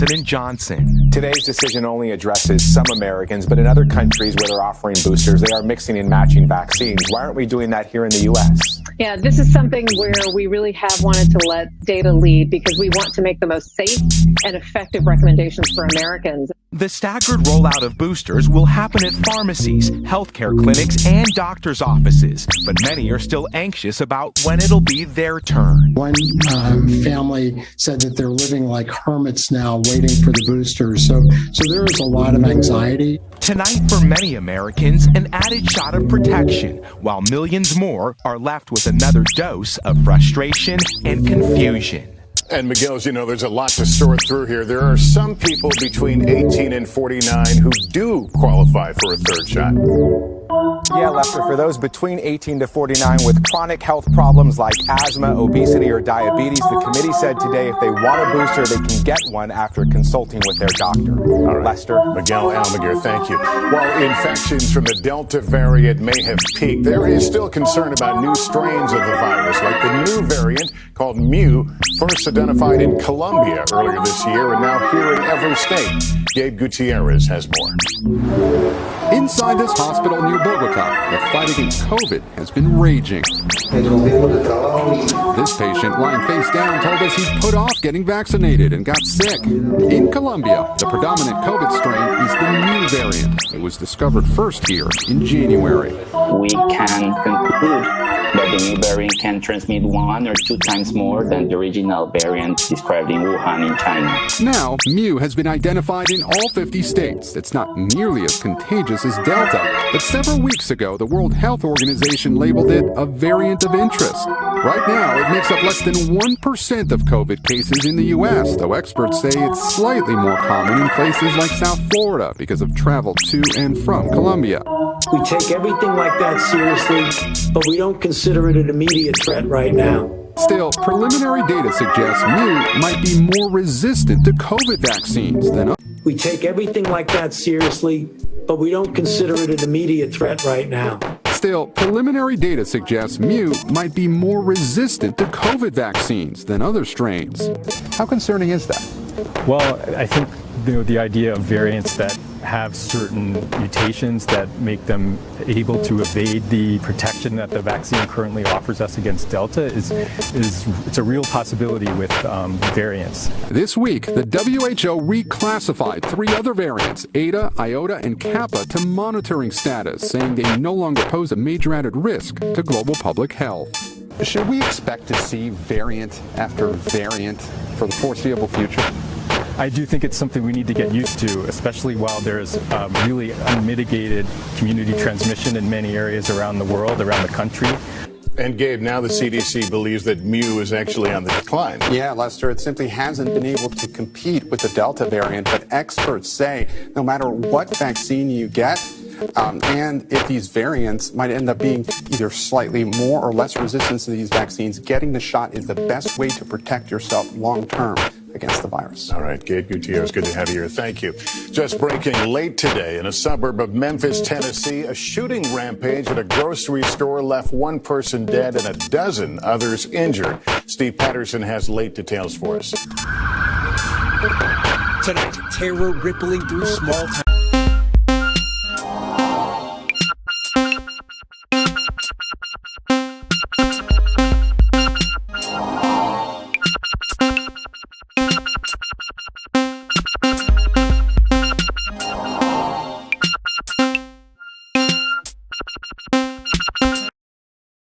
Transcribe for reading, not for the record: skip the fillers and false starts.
President Johnson. Today's decision only addresses some Americans, but in other countries where they're offering boosters, they are mixing and matching vaccines. Why aren't we doing that here in the U.S.? Yeah, this is something where we really have wanted to let data lead because we want to make the most safe and effective recommendations for Americans. The staggered rollout of boosters will happen at pharmacies, healthcare clinics, and doctors' offices, but many are still anxious about when it'll be their turn. One family said that they're living like hermits now, waiting for the boosters. So there is a lot of anxiety. Tonight, for many Americans, an added shot of protection, while millions more are left with another dose of frustration and confusion. And Miguel, as you know, there's a lot to sort through here. There are some people between 18 and 49 who do qualify for a third shot. Yeah, Lester, for those between 18 to 49 with chronic health problems like asthma, obesity, or diabetes, the committee said today if they want a booster, they can get one after consulting with their doctor. All right. Lester. Miguel Almaguer, thank you. While infections from the Delta variant may have peaked, there is still concern about new strains of the virus, like the new variant called Mu, first identified in Colombia earlier this year and now here in every state. Gabe Gutierrez has more. Inside this hospital near Bogota, the fight against COVID has been raging. This patient, lying face down, told us he put off getting vaccinated and got sick. In Colombia, the predominant COVID strain is the Mu variant. It was discovered first here in January. We can conclude that the new variant can transmit 1 or 2 times more than the original variant described in Wuhan in China. Now, Mu has been identified in all 50 states. It's not nearly as contagious as Delta, but several weeks ago, the World Health Organization labeled it a variant of interest. Right now, it makes up less than 1% of COVID cases in the U.S., though experts say it's slightly more common in places like South Florida because of travel to and from Colombia. We take everything like that seriously, but we don't consider it an immediate threat right now. Still, preliminary data suggests Mu might be more resistant to COVID vaccines than others. We take everything like that seriously, but we don't consider it an immediate threat right now. Still, preliminary data suggests Mu might be more resistant to COVID vaccines than other strains. How concerning is that? Well, I think the idea of variants that have certain mutations that make them able to evade the protection that the vaccine currently offers us against Delta is it's a real possibility with variants. This week, the WHO reclassified 3 other variants, Eta, Iota, and Kappa, to monitoring status, saying they no longer pose a major added risk to global public health. Should we expect to see variant after variant for the foreseeable future? I do think it's something we need to get used to, especially while there's really unmitigated community transmission in many areas around the world, around the country. And Gabe, now the CDC believes that Mu is actually on the decline. Yeah, Lester, it simply hasn't been able to compete with the Delta variant, but experts say no matter what vaccine you get, and if these variants might end up being either slightly more or less resistant to these vaccines, getting the shot is the best way to protect yourself long term against the virus. All right, Gabe Gutierrez, good to have you here. Thank you. Just breaking late today in a suburb of Memphis, Tennessee, a shooting rampage at a grocery store left 1 person dead and 12 others injured. Steve Patterson has late details for us. Tonight, terror rippling through small town